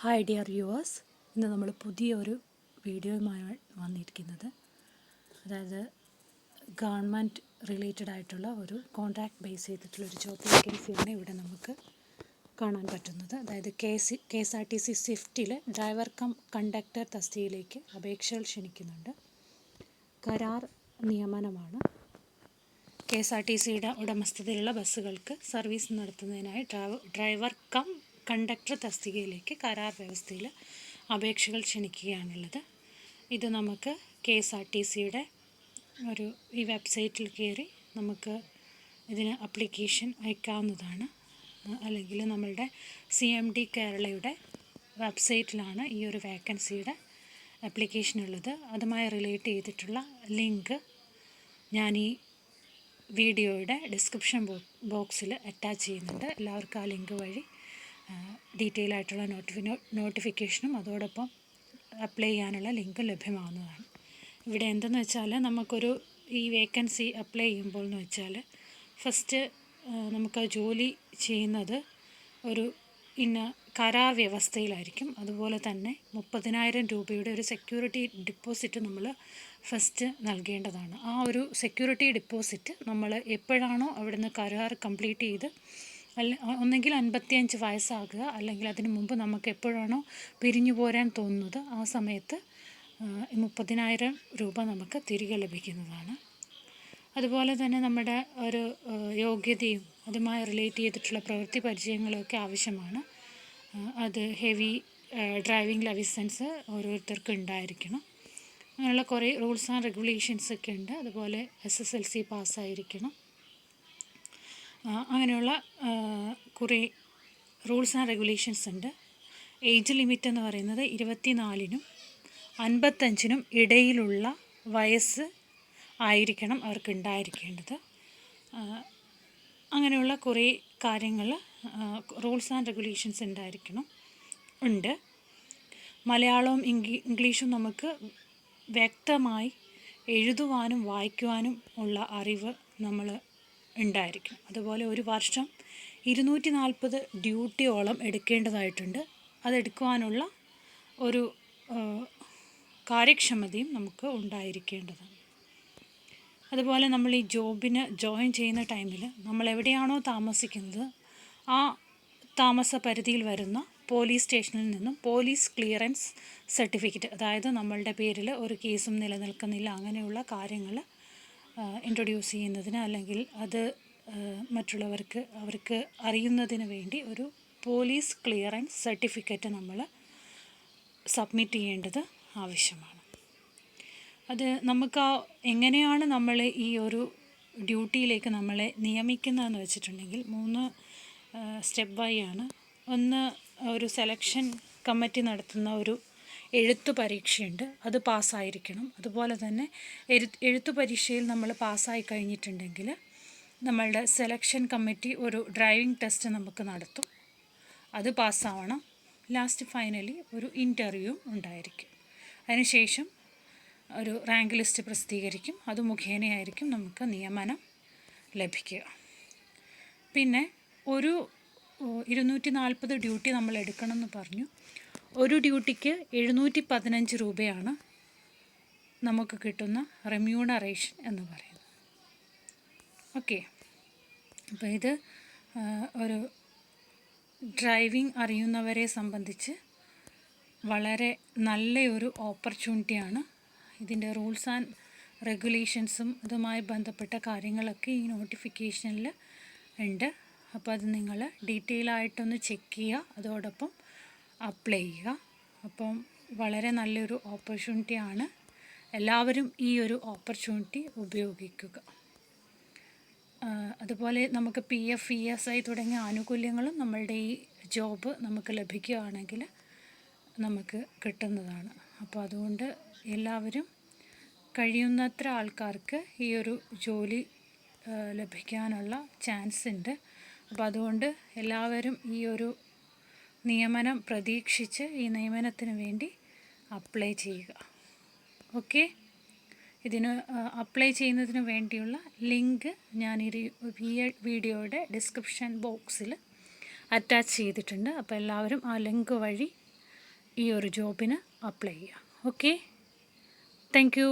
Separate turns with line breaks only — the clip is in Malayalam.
ഹായ് ഡിയർ വ്യൂവേഴ്സ്, ഇന്ന് നമ്മൾ പുതിയൊരു വീഡിയോയുമായി വന്നിരിക്കുന്നത്. അതായത് ഗവൺമെൻറ് റിലേറ്റഡ് ആയിട്ടുള്ള ഒരു കോൺട്രാക്ട് ബേസ് ചെയ്തിട്ടുള്ള ഒരു ജോബ് വേക്കൻസിയാണ് ഇവിടെ നമുക്ക് കാണാൻ പറ്റുന്നത്. അതായത് KSRTC സ്വിഫ്റ്റിൽ ഡ്രൈവർ കം കണ്ടക്ടർ തസ്തികയിലേക്ക് അപേക്ഷകൾ ക്ഷണിക്കുന്നുണ്ട്. കരാർ നിയമനമാണ്. KSRTCയുടെ ഉടമസ്ഥതയിലുള്ള ബസ്സുകൾക്ക് സർവീസ് നടത്തുന്നതിനായി ഡ്രൈവർ കം കണ്ടക്ടർ തസ്തികയിലേക്ക് കരാർ വ്യവസ്ഥയിൽ അപേക്ഷകൾ ക്ഷണിക്കുകയാണുള്ളത്. ഇത് നമുക്ക് KSRTCയുടെ ഈ വെബ്സൈറ്റിൽ കയറി നമുക്ക് ഇതിന് അപ്ലിക്കേഷൻ അയക്കാവുന്നതാണ്. അല്ലെങ്കിൽ നമ്മളുടെ CMD കേരളയുടെ വെബ്സൈറ്റിലാണ് ഈ ഒരു വേക്കൻസിയുടെ അപ്ലിക്കേഷൻ ഉള്ളത്. അതുമായി റിലേറ്റ് ചെയ്തിട്ടുള്ള ലിങ്ക് ഞാൻ ഈ വീഡിയോയുടെ ഡിസ്ക്രിപ്ഷൻ ബോക്സിൽ അറ്റാച്ച് ചെയ്യുന്നുണ്ട്. എല്ലാവർക്കും ആ ലിങ്ക് വഴി ഡീറ്റെയിൽ ആയിട്ടുള്ള നോട്ടിഫിക്കേഷനും അതോടൊപ്പം അപ്ലൈ ചെയ്യാനുള്ള ലിങ്കും ലഭ്യമാകുന്നതാണ്. ഇവിടെ എന്തെന്ന് വെച്ചാൽ നമുക്കൊരു ഈ വേക്കൻസി അപ്ലൈ ചെയ്യുമ്പോൾ എന്ന് വെച്ചാൽ ഫസ്റ്റ് നമുക്ക് ജോലി ചെയ്യുന്നത് ഒരു കരാർ വ്യവസ്ഥയിലായിരിക്കും. അതുപോലെ തന്നെ 30,000 രൂപയുടെ ഒരു സെക്യൂരിറ്റി ഡിപ്പോസിറ്റ് നമ്മൾ ഫസ്റ്റ് നൽകേണ്ടതാണ്. ആ ഒരു സെക്യൂരിറ്റി ഡിപ്പോസിറ്റ് നമ്മൾ എപ്പോഴാണോ അവിടുന്ന് കരാർ കംപ്ലീറ്റ് ചെയ്ത് ഒന്നെങ്കിൽ 55 വയസ്സാകുക, അല്ലെങ്കിൽ അതിന് മുമ്പ് നമുക്ക് എപ്പോഴാണോ പിരിഞ്ഞു പോരാൻ തോന്നുന്നത് ആ സമയത്ത് 30,000 രൂപ നമുക്ക് തിരികെ ലഭിക്കുന്നതാണ്. അതുപോലെ തന്നെ നമ്മുടെ ഒരു യോഗ്യതയും അതുമായി റിലേറ്റ് ചെയ്തിട്ടുള്ള പ്രവൃത്തി പരിചയങ്ങളൊക്കെ ആവശ്യമാണ്. അത് ഹെവി ഡ്രൈവിംഗ് ലൈസൻസ് ഓരോരുത്തർക്കും ഉണ്ടായിരിക്കണം. അങ്ങനെയുള്ള കുറേ റൂൾസ് ആൻഡ് റെഗുലേഷൻസ് ഒക്കെ ഉണ്ട്. അതുപോലെ SSLC പാസ്സായിരിക്കണം. അങ്ങനെയുള്ള കുറേ റൂൾസ് ആൻഡ് റെഗുലേഷൻസ് ഉണ്ട്. ഏജ് ലിമിറ്റ് എന്ന് പറയുന്നത് 24-നും 55-നും ഇടയിലുള്ള വയസ്സ് ആയിരിക്കണം അവർക്ക് ഉണ്ടായിരിക്കേണ്ടത്. അങ്ങനെയുള്ള കുറേ കാര്യങ്ങൾ റൂൾസ് ആൻഡ് റെഗുലേഷൻസ് ഉണ്ട്. മലയാളവും ഇംഗ്ലീഷും നമുക്ക് വ്യക്തമായി എഴുതുവാനും വായിക്കുവാനും ഉള്ള അറിവ് നമ്മൾ ഉണ്ടായിരിക്കും. അതുപോലെ ഒരു വർഷം 240 ഡ്യൂട്ടിയോളം എടുക്കേണ്ടതായിട്ടുണ്ട്. അതെടുക്കുവാനുള്ള ഒരു കാര്യക്ഷമതയും നമുക്ക് ഉണ്ടായിരിക്കേണ്ടതാണ്. അതുപോലെ നമ്മൾ ഈ ജോബിന് ജോയിൻ ചെയ്യുന്ന ടൈമിൽ നമ്മൾ എവിടെയാണോ താമസിക്കുന്നത് ആ താമസ പരിധിയിൽ വരുന്ന പോലീസ് സ്റ്റേഷനിൽ നിന്നും പോലീസ് ക്ലിയറൻസ് സർട്ടിഫിക്കറ്റ്, അതായത് നമ്മളുടെ പേരിൽ ഒരു കേസും നിലനിൽക്കുന്നില്ല, അങ്ങനെയുള്ള കാര്യങ്ങൾ ഇൻട്രൊഡ്യൂസ് ചെയ്യുന്നതിന് അല്ലെങ്കിൽ അത് അവർക്ക് അറിയുന്നതിന് വേണ്ടി ഒരു പോലീസ് ക്ലിയറൻസ് സർട്ടിഫിക്കറ്റ് നമ്മൾ സബ്മിറ്റ് ചെയ്യേണ്ടത് ആവശ്യമാണ്. അത് നമുക്ക് എങ്ങനെയാണ് നമ്മൾ ഈ ഒരു ഡ്യൂട്ടിയിലേക്ക് നമ്മളെ നിയമിക്കുന്നതെന്ന് വെച്ചിട്ടുണ്ടെങ്കിൽ 3 സ്റ്റെപ്പ് ബൈ ആണ്. ഒന്ന്, ഒരു സെലക്ഷൻ കമ്മിറ്റി നടത്തുന്ന ഒരു എഴുത്തു പരീക്ഷയുണ്ട്, അത് പാസ്സായിരിക്കണം. അതുപോലെ തന്നെ എഴുത്തു പരീക്ഷയിൽ നമ്മൾ പാസ്സായി കഴിഞ്ഞിട്ടുണ്ടെങ്കിൽ നമ്മളുടെ സെലക്ഷൻ കമ്മിറ്റി ഒരു ഡ്രൈവിംഗ് ടെസ്റ്റ് നമുക്ക് നടത്തും, അത് പാസ്സാവണം. ലാസ്റ്റ് ഫൈനലി ഒരു ഇൻ്റർവ്യൂ ഉണ്ടായിരിക്കും. അതിനുശേഷം ഒരു റാങ്ക് ലിസ്റ്റ് പ്രസിദ്ധീകരിക്കും. അത് മുഖേനയായിരിക്കും നമുക്ക് നിയമനം ലഭിക്കുക. പിന്നെ ഒരു 240 ഡ്യൂട്ടി നമ്മൾ എടുക്കണമെന്ന് പറഞ്ഞു. ഒരു ഡ്യൂട്ടിക്ക് 715 രൂപയാണ് നമുക്ക് കിട്ടുന്ന റെമ്യൂണറേഷൻ എന്ന് പറയുന്നത്. ഓക്കെ, അപ്പോൾ ഇത് ഒരു ഡ്രൈവിംഗ് അറിയുന്നവരെ സംബന്ധിച്ച് വളരെ നല്ലൊരു ഓപ്പർച്യൂണിറ്റിയാണ്. ഇതിൻ്റെ റൂൾസ് ആൻഡ് റെഗുലേഷൻസും ഇതുമായി ബന്ധപ്പെട്ട കാര്യങ്ങളൊക്കെ ഈ നോട്ടിഫിക്കേഷനിൽ ഉണ്ട്. അപ്പോൾ അത് നിങ്ങൾ ഡീറ്റെയിൽ ആയിട്ടൊന്ന് ചെക്ക് ചെയ്യുക, അതോടൊപ്പം അപ്ലൈ ചെയ്യുക. അപ്പം വളരെ നല്ലൊരു ഓപ്പർച്യൂണിറ്റിയാണ്. എല്ലാവരും ഈ ഒരു ഓപ്പർച്യൂണിറ്റി ഉപയോഗിക്കുക. അതുപോലെ നമുക്ക് PF, ESI തുടങ്ങിയ ആനുകൂല്യങ്ങളും നമ്മളുടെ ഈ ജോബ് നമുക്ക് ലഭിക്കുകയാണെങ്കിൽ നമുക്ക് കിട്ടുന്നതാണ്. അപ്പോൾ അതുകൊണ്ട് എല്ലാവരും കഴിയുന്നത്ര ആൾക്കാർക്ക് ഈ ഒരു ജോലി ലഭിക്കാനുള്ള ചാൻസ് ഉണ്ട്. അപ്പോൾ അതുകൊണ്ട് എല്ലാവരും ഈ ഒരു നിയമനം പ്രതീക്ഷിച്ച് ഈ നിയമനത്തിന് വേണ്ടി അപ്ലൈ ചെയ്യുക. ഓക്കെ, ഇതിന് അപ്ലൈ ചെയ്യുന്നതിന് വേണ്ടിയുള്ള ലിങ്ക് ഞാൻ ഈ വീഡിയോയുടെ ഡിസ്ക്രിപ്ഷൻ ബോക്സിൽ അറ്റാച്ച് ചെയ്തിട്ടുണ്ട്. അപ്പോൾ എല്ലാവരും ആ ലിങ്ക് വഴി ഈ ഒരു ജോബിന് അപ്ലൈ ചെയ്യുക. Okay, thank you.